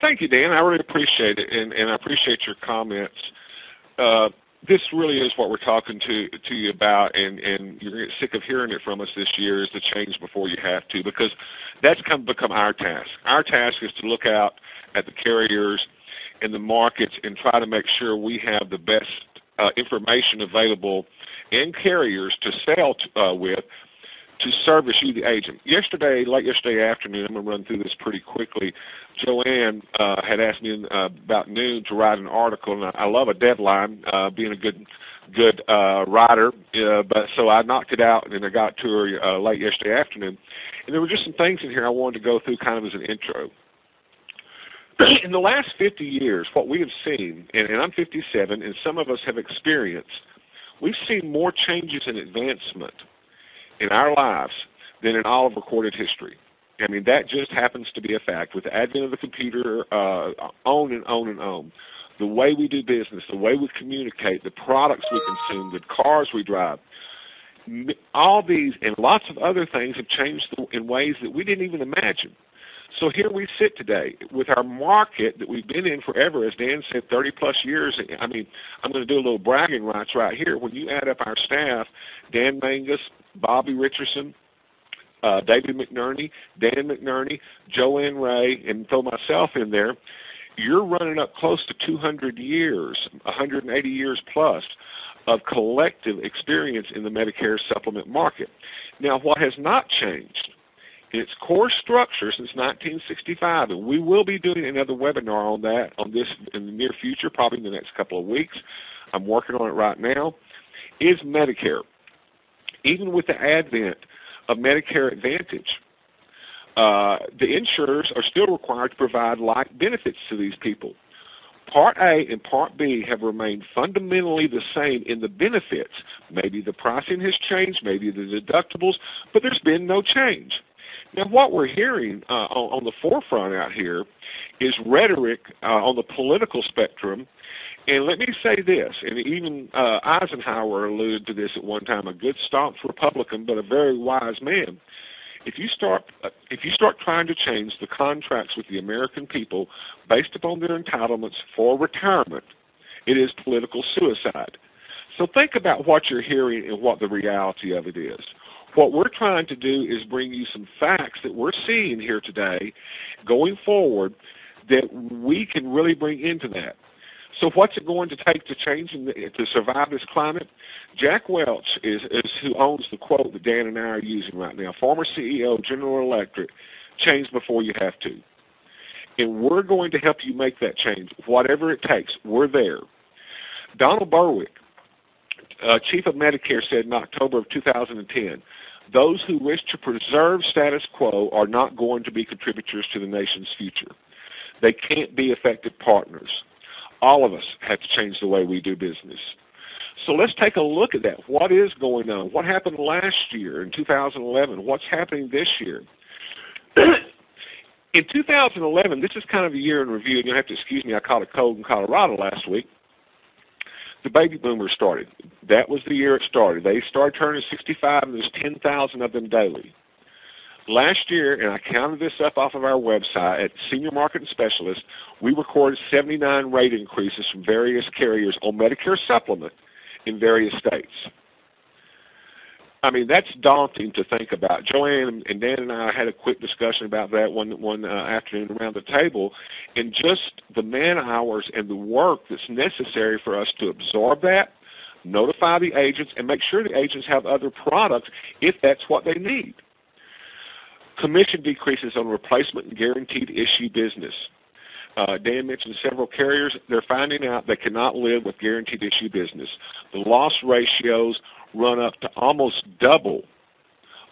Thank you, Dan. I really appreciate it, and I appreciate your comments. This really is what we're talking to you about, and you're going to get sick of hearing it from us this year, is to change before you have to, because that's become our task. Our task is to look out at the carriers and the markets and try to make sure we have the best information available and carriers to sell with to service you, the agent. Late yesterday afternoon, I'm going to run through this pretty quickly, Joanne had asked me about noon to write an article, and I love a deadline, being a good writer, but so I knocked it out, and I got to her late yesterday afternoon. And there were just some things in here I wanted to go through kind of as an intro. In the last 50 years, what we have seen, and I'm 57, and some of us have experienced, we've seen more changes in advancement in our lives than in all of recorded history. I mean, that just happens to be a fact. With the advent of the computer, on and on and on, the way we do business, the way we communicate, the products we consume, the cars we drive, all these and lots of other things have changed in ways that we didn't even imagine. So here we sit today with our market that we've been in forever, as Dan said, 30-plus years. I mean, I'm going to do a little bragging rights right here. When you add up our staff, Dan Mangus, Bobby Richardson, David McNerney, Dan McNerney, Joanne Ray, and throw myself in there, you're running up close to 200 years, 180 years plus of collective experience in the Medicare supplement market. Now, what has not changed in its core structure since 1965, and we will be doing another webinar on this in the near future, probably in the next couple of weeks. I'm working on it right now, is Medicare. Even with the advent of Medicare Advantage, the insurers are still required to provide like benefits to these people. Part A and Part B have remained fundamentally the same in the benefits. Maybe the pricing has changed, maybe the deductibles, but there's been no change. Now, what we're hearing on the forefront out here is rhetoric on the political spectrum. And let me say this, and even Eisenhower alluded to this at one time, a good staunch Republican, but a very wise man. If you start trying to change the contracts with the American people based upon their entitlements for retirement, it is political suicide. So think about what you're hearing and what the reality of it is. What we're trying to do is bring you some facts that we're seeing here today going forward that we can really bring into that. So what's it going to take to change to survive this climate? Jack Welch is who owns the quote that Dan and I are using right now. Former CEO of General Electric, change before you have to. And we're going to help you make that change, whatever it takes. We're there. Donald Berwick, Chief of Medicare, said in October of 2010, those who wish to preserve status quo are not going to be contributors to the nation's future. They can't be effective partners. All of us have to change the way we do business. So let's take a look at that. What is going on? What happened last year in 2011? What's happening this year? In 2011, this is kind of a year in review, and you'll have to excuse me, I caught a cold in Colorado last week. The baby boomers started. That was the year it started. They started turning 65, and there's 10,000 of them daily. Last year, and I counted this up off of our website, at Senior Marketing Specialist, we recorded 79 rate increases from various carriers on Medicare Supplement in various states. I mean, that's daunting to think about. Joanne and Dan and I had a quick discussion about that one afternoon around the table, and just the man hours and the work that's necessary for us to absorb that, notify the agents, and make sure the agents have other products if that's what they need. Commission decreases on replacement and guaranteed issue business. Dan mentioned several carriers. They're finding out they cannot live with guaranteed issue business. The loss ratios run up to almost double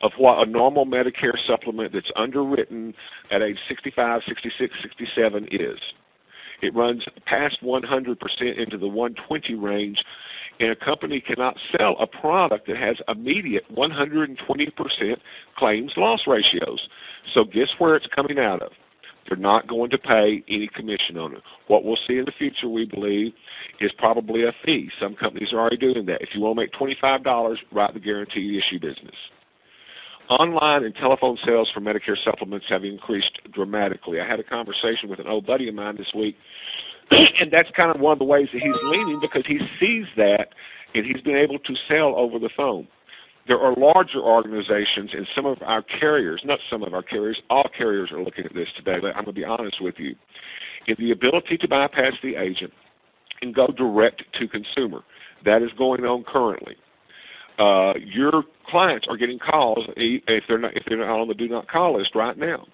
of what a normal Medicare supplement that's underwritten at age 65, 66, 67 is. It runs past 100% into the 120 range, and a company cannot sell a product that has immediate 120% claims loss ratios. So guess where it's coming out of? They're not going to pay any commission on it. What we'll see in the future, we believe, is probably a fee. Some companies are already doing that. If you want to make $25, write the guaranteed issue business. Online and telephone sales for Medicare supplements have increased dramatically. I had a conversation with an old buddy of mine this week, and that's kind of one of the ways that he's leaning because he sees that, and he's been able to sell over the phone. There are larger organizations, and some of our carriers, not some of our carriers, all carriers are looking at this today, but I'm going to be honest with you. In the ability to bypass the agent and go direct to consumer, that is going on currently. Your clients are getting calls if they're not on the do not call list right now.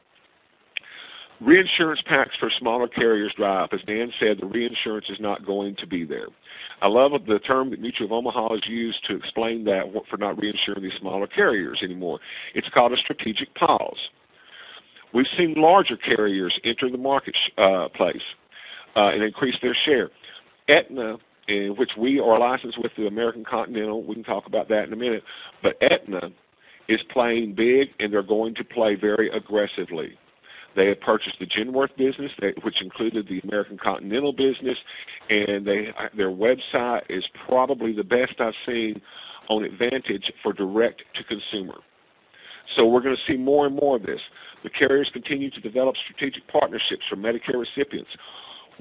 Reinsurance packs for smaller carriers dry up. As Dan said, the reinsurance is not going to be there. I love the term that Mutual of Omaha has used to explain that for not reinsuring these smaller carriers anymore. It's called a strategic pause. We've seen larger carriers enter the marketplace and increase their share. Aetna, in which we are licensed with the American Continental, we can talk about that in a minute, but Aetna is playing big, and they're going to play very aggressively. They have purchased the Genworth business, which included the American Continental business, and their website is probably the best I've seen on Advantage for direct-to-consumer. So we're going to see more and more of this. The carriers continue to develop strategic partnerships for Medicare recipients.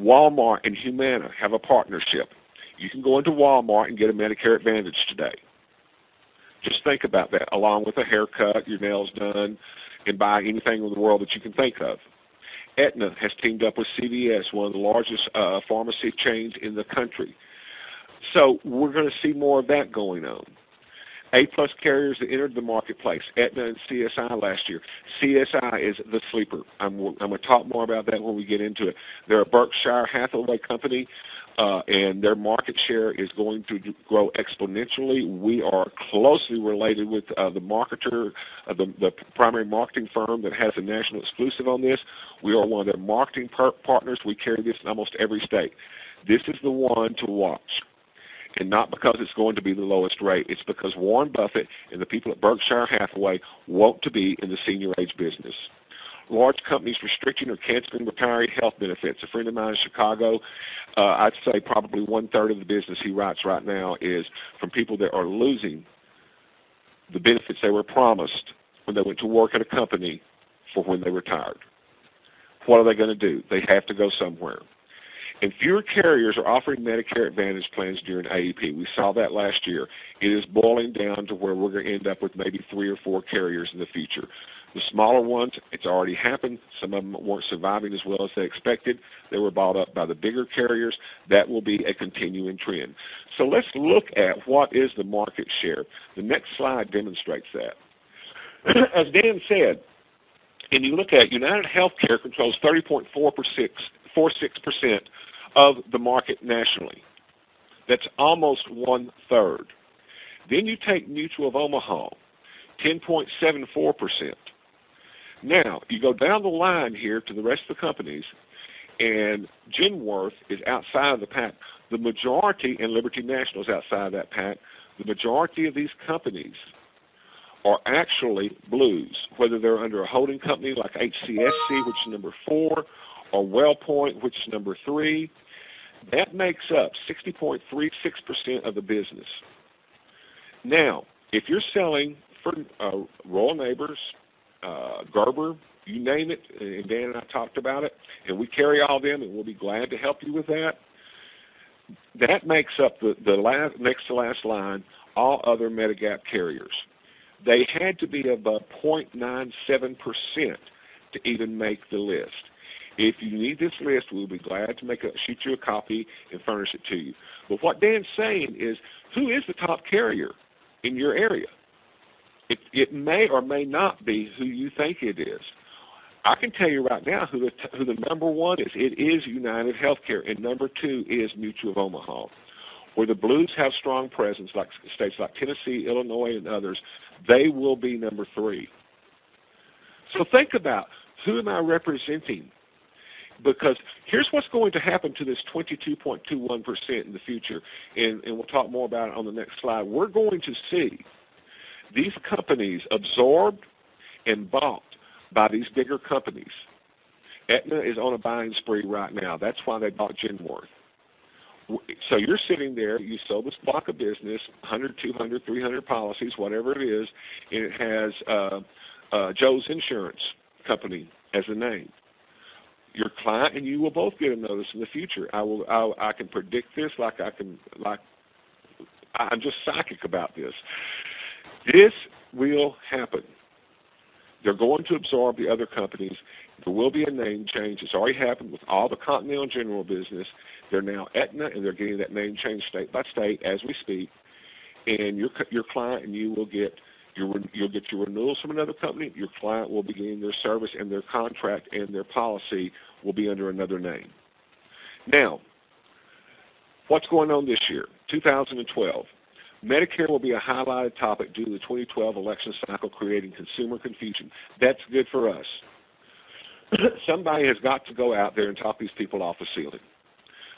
Walmart and Humana have a partnership. You can go into Walmart and get a Medicare Advantage today. Just think about that, along with a haircut, your nails done, and buy anything in the world that you can think of. Aetna has teamed up with CVS, one of the largest pharmacy chains in the country. So we're going to see more of that going on. A-plus carriers that entered the marketplace, Aetna and CSI last year. CSI is the sleeper. I'm going to talk more about that when we get into it. They're a Berkshire Hathaway company, and their market share is going to grow exponentially. We are closely related with the marketer, the primary marketing firm that has a national exclusive on this. We are one of their marketing partners. We carry this in almost every state. This is the one to watch. And not because it's going to be the lowest rate. It's because Warren Buffett and the people at Berkshire Hathaway want to be in the senior age business. Large companies restricting or canceling retiree health benefits. A friend of mine in Chicago, I'd say probably one-third of the business he writes right now is from people that are losing the benefits they were promised when they went to work at a company for when they retired. What are they going to do? They have to go somewhere. And fewer carriers are offering Medicare Advantage plans during AEP. We saw that last year. It is boiling down to where we're going to end up with maybe 3 or 4 carriers in the future. The smaller ones, it's already happened. Some of them weren't surviving as well as they expected. They were bought up by the bigger carriers. That will be a continuing trend. So let's look at what is the market share. The next slide demonstrates that. As Dan said, and you look at United Healthcare controls 30.46% of the market nationally. That's almost one-third. Then you take Mutual of Omaha, 10.74%. Now, you go down the line here to the rest of the companies, and Genworth is outside of the pack. The majority, and Liberty National is outside of that pack, the majority of these companies are actually blues, whether they're under a holding company like HCSC, which is number 4, or WellPoint, which is number 3. That makes up 60.36% of the business. Now, if you're selling for Royal Neighbors, Gerber, you name it, and Dan and I talked about it, and we carry all them, and we'll be glad to help you with that. That makes up the next to last line, all other Medigap carriers. They had to be above 0.97% to even make the list. If you need this list, we'll be glad to shoot you a copy and furnish it to you. But what Dan's saying is, who is the top carrier in your area? It may or may not be who you think it is. I can tell you right now who the number 1 is. It is United Healthcare, and number 2 is Mutual of Omaha. Where the Blues have strong presence, like states like Tennessee, Illinois, and others, they will be number 3. So think about, who am I representing? Because here's what's going to happen to this 22.21% in the future, and we'll talk more about it on the next slide. We're going to see these companies absorbed and bought by these bigger companies. Aetna is on a buying spree right now. That's why they bought Genworth. So you're sitting there, you sold this block of business, 100, 200, 300 policies, whatever it is, and it has Joe's Insurance Company as the name. Your client and you will both get a notice in the future. I can predict this I'm just psychic about this. This will happen. They're going to absorb the other companies. There will be a name change. It's already happened with all the Continental General business. They're now Aetna, and they're getting that name change state by state as we speak. And your client and you will get you'll get your renewals from another company. Your client will be getting their service, and their contract and their policy will be under another name. Now, what's going on this year, 2012? Medicare will be a highlighted topic due to the 2012 election cycle creating consumer confusion. That's good for us. Somebody has got to go out there and talk these people off the ceiling.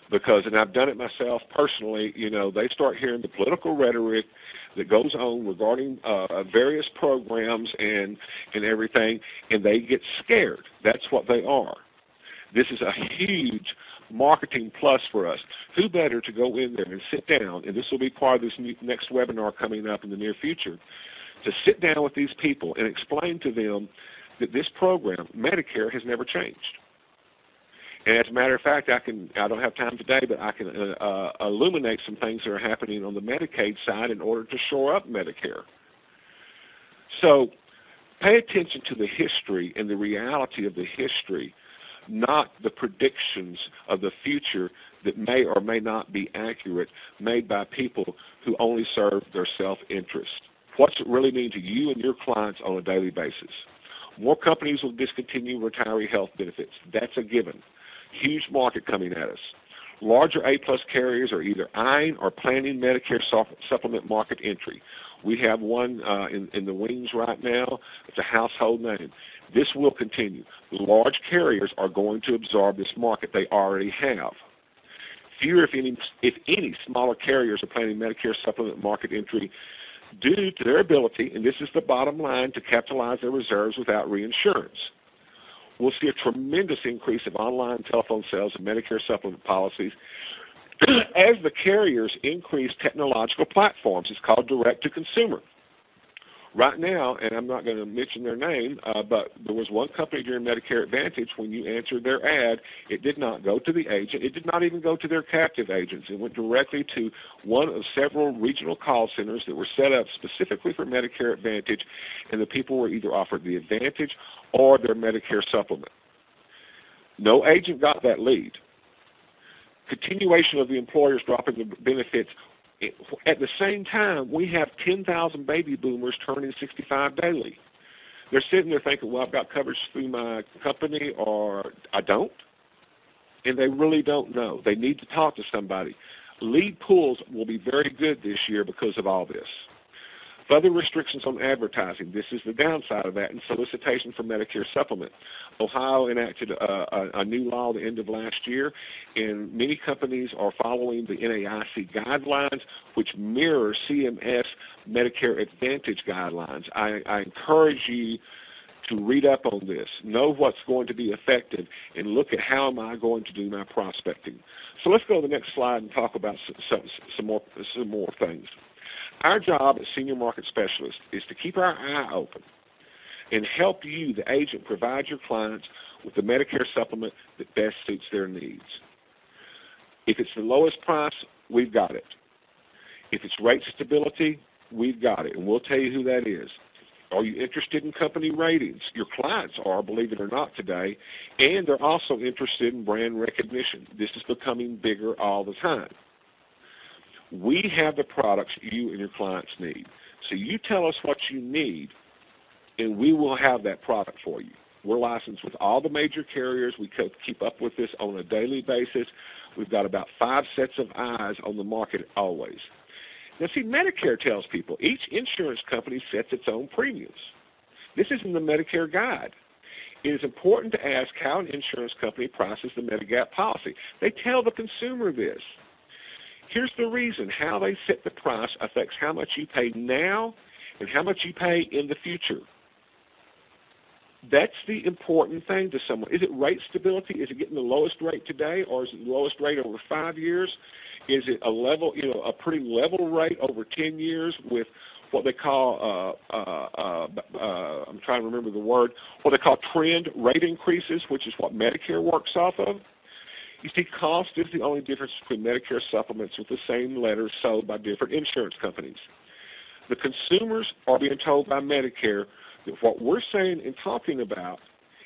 Because, and I've done it myself personally, they start hearing the political rhetoric that goes on regarding various programs and everything, and they get scared. That's what they are. This is a huge marketing plus for us. Who better to go in there and sit down, and this will be part of this next webinar coming up in the near future, to sit down with these people and explain to them that this program, Medicare, has never changed. And as a matter of fact, I don't have time today, but I can illuminate some things that are happening on the Medicaid side in order to shore up Medicare. So pay attention to the history and the reality of the history, not the predictions of the future that may or may not be accurate, made by people who only serve their self-interest. What's it really mean to you and your clients on a daily basis? More companies will discontinue retiree health benefits. That's a given. Huge market coming at us. Larger A-plus carriers are either eyeing or planning Medicare supplement market entry. We have one in the wings right now. It's a household name. This will continue. The large carriers are going to absorb this market. They already have. Fewer, if any, smaller carriers are planning Medicare supplement market entry due to their ability, and this is the bottom line, to capitalize their reserves without reinsurance. We'll see a tremendous increase of online telephone sales of Medicare supplement policies as the carriers increase technological platforms. It's called direct-to-consumer. Right now, and I'm not going to mention their name, but there was one company during Medicare Advantage, when you answered their ad, it did not go to the agent. It did not even go to their captive agents. It went directly to one of several regional call centers that were set up specifically for Medicare Advantage, and the people were either offered the Advantage or their Medicare supplement. No agent got that lead. Continuation of the employers dropping the benefits. At the same time, we have 10,000 baby boomers turning 65 daily. They're sitting there thinking, well, I've got coverage through my company or I don't. And they really don't know. They need to talk to somebody. Lead pools will be very good this year because of all this. Further restrictions on advertising. This is the downside of that, and solicitation for Medicare supplement. Ohio enacted a new law at the end of last year, and many companies are following the NAIC guidelines, which mirror CMS Medicare Advantage guidelines. I encourage you to read up on this, know what's going to be effective, and look at how am I going to do my prospecting. So let's go to the next slide and talk about some more things. Our job as senior market specialists is to keep our eye open and help you, the agent, provide your clients with the Medicare supplement that best suits their needs. If it's the lowest price, we've got it. If it's rate stability, we've got it, and we'll tell you who that is. Are you interested in company ratings? Your clients are, believe it or not, today, and they're also interested in brand recognition. This is becoming bigger all the time. We have the products you and your clients need. So you tell us what you need, and we will have that product for you. We're licensed with all the major carriers. We keep up with this on a daily basis. We've got about 5 sets of eyes on the market always. Now, see, Medicare tells people each insurance company sets its own premiums. This is in the Medicare guide. It is important to ask how an insurance company prices the Medigap policy. They tell the consumer this. Here's the reason. How they set the price affects how much you pay now and how much you pay in the future. That's the important thing to someone. Is it rate stability? Is it getting the lowest rate today, or is it the lowest rate over 5 years? Is it a level, a pretty level rate over 10 years with what they call, I'm trying to remember the word, what they call trend rate increases, which is what Medicare works off of? You see, cost is the only difference between Medicare supplements with the same letters sold by different insurance companies. The consumers are being told by Medicare that what we're saying and talking about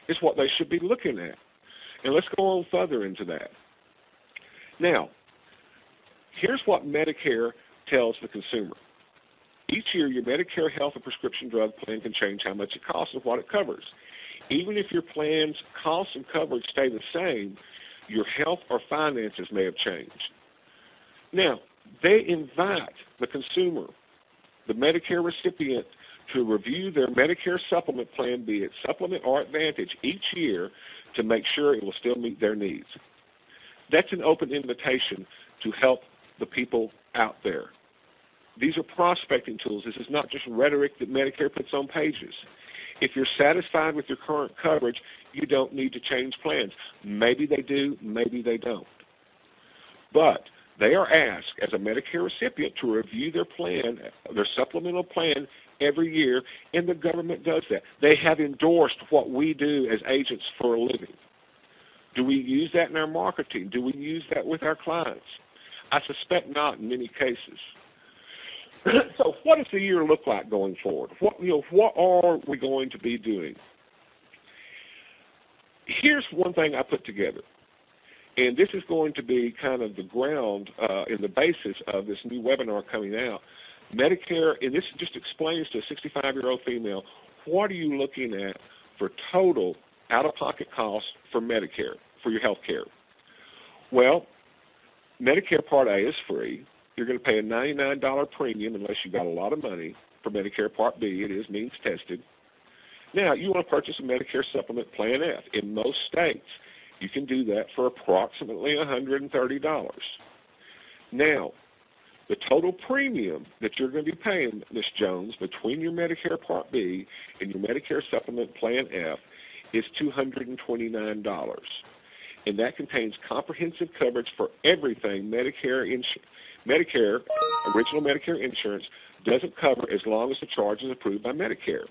is what they should be looking at. And let's go on further into that. Now, here's what Medicare tells the consumer. Each year, your Medicare health and prescription drug plan can change how much it costs and what it covers. Even if your plan's costs and coverage stay the same, your health or finances may have changed. Now, they invite the consumer, the Medicare recipient, to review their Medicare supplement plan, be it supplement or advantage, each year to make sure it will still meet their needs. That's an open invitation to help the people out there. These are prospecting tools. This is not just rhetoric that Medicare puts on pages. If you're satisfied with your current coverage, you don't need to change plans. Maybe they do, maybe they don't. But they are asked as a Medicare recipient to review their plan, their supplemental plan, every year, and the government does that. They have endorsed what we do as agents for a living. Do we use that in our marketing? Do we use that with our clients? I suspect not in many cases. So what does the year look like going forward? What are we going to be doing? Here's one thing I put together, and this is going to be kind of the ground and the basis of this new webinar coming out. Medicare, and this just explains to a 65-year-old female, what are you looking at for total out-of-pocket costs for Medicare, for your health care? Well, Medicare Part A is free. You're going to pay a $99 premium unless you've got a lot of money. For Medicare Part B, it is means tested. Now, you want to purchase a Medicare Supplement Plan F. In most states, you can do that for approximately $130. Now, the total premium that you're going to be paying, Ms. Jones, between your Medicare Part B and your Medicare Supplement Plan F is $229. And that contains comprehensive coverage for everything Medicare, original Medicare insurance, doesn't cover as long as the charge is approved by Medicare.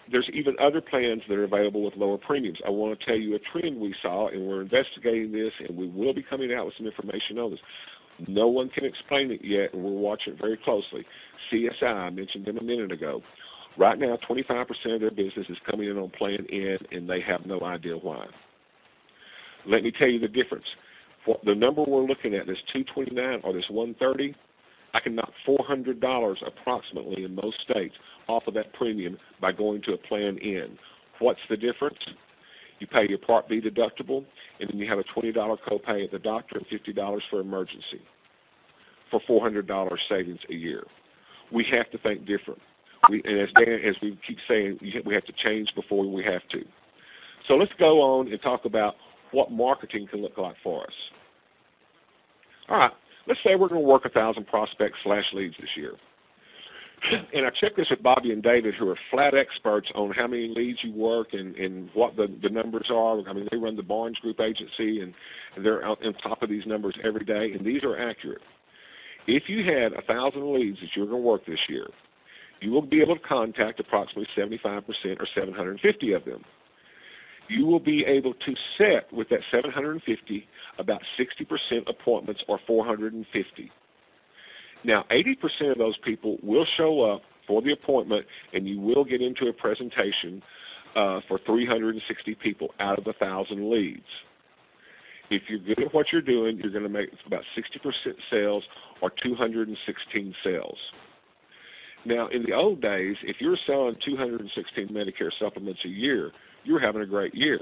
There's even other plans that are available with lower premiums. I want to tell you a trend we saw, and we're investigating this, and we will be coming out with some information on this. No one can explain it yet, and we're watching it very closely. CSI, I mentioned them a minute ago. Right now, 25% of their business is coming in on Plan N, and they have no idea why. Let me tell you the difference. The number we're looking at, this $229 or this $130, I can knock $400 approximately in most states off of that premium by going to a Plan N. What's the difference? You pay your Part B deductible, and then you have a $20 copay at the doctor and $50 for emergency for $400 savings a year. We have to think different. And as we keep saying, we have to change before we have to. So let's go on and talk about what marketing can look like for us. All right, let's say we're going to work 1,000 prospects/leads this year. And I checked this with Bobby and David, who are flat experts on how many leads you work and what the numbers are. I mean, they run the Barnes Group agency, and they're out on top of these numbers every day, and these are accurate. If you had 1,000 leads that you're going to work this year, you will be able to contact approximately 75% or 750 of them. You will be able to set with that 750 about 60% appointments or 450. Now, 80% of those people will show up for the appointment, and you will get into a presentation for 360 people out of 1,000 leads. If you're good at what you're doing, you're going to make about 60% sales or 216 sales. Now, in the old days, if you're selling 216 Medicare supplements a year, you're having a great year.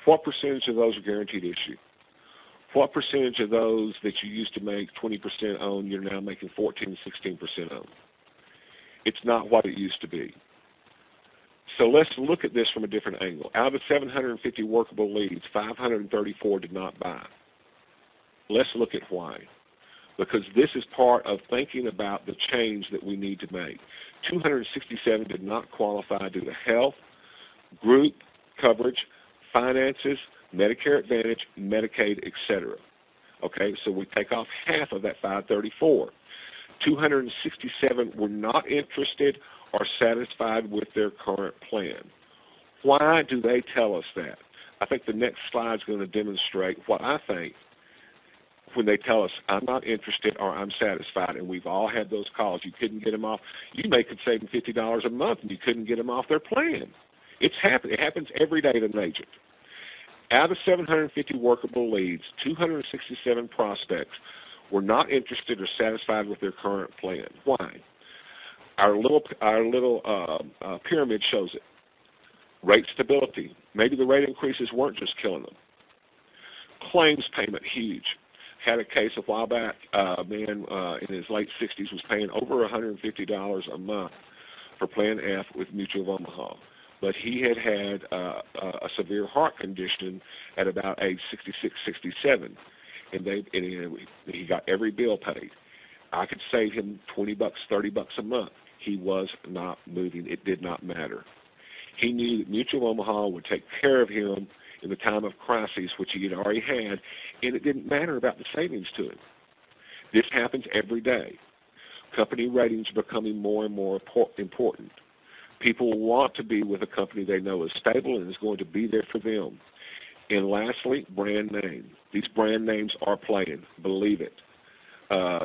What percentage of those are guaranteed issue? What percentage of those that you used to make 20% on, you're now making 14, 16% on? It's not what it used to be. So let's look at this from a different angle. Out of the 750 workable leads, 534 did not buy. Let's look at why. Because this is part of thinking about the change that we need to make. 267 did not qualify due to health, group coverage, finances, Medicare Advantage, Medicaid, etc. Okay, so we take off half of that 534. 267 were not interested or satisfied with their current plan. Why do they tell us that? I think the next slide is going to demonstrate what I think when they tell us, I'm not interested or I'm satisfied, and we've all had those calls. You couldn't get them off. You may could save them $50 a month, and you couldn't get them off their plan. It's happened. It happens every day to an agent. Out of 750 workable leads, 267 prospects were not interested or satisfied with their current plan. Why? Our little pyramid shows it. Rate stability. Maybe the rate increases weren't just killing them. Claims payment, huge. Had a case a while back. A man in his late 60s was paying over $150 a month for Plan F with Mutual of Omaha. But he had had a severe heart condition at about age 66, 67, and he got every bill paid. I could save him $20, $30 a month. He was not moving. It did not matter. He knew that Mutual of Omaha would take care of him in the time of crisis, which he had already had, and it didn't matter about the savings to him. This happens every day. Company ratings are becoming more and more important. People want to be with a company they know is stable and is going to be there for them. And lastly, brand name. These brand names are playing. Believe it.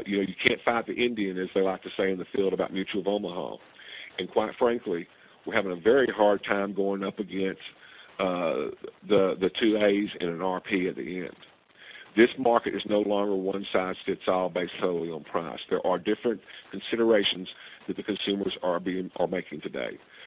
You can't fight the Indian, as they like to say in the field about Mutual of Omaha. And quite frankly, we're having a very hard time going up against the two A's and an RP at the end. This market is no longer one size fits all based solely on price. There are different considerations that the consumers are making today.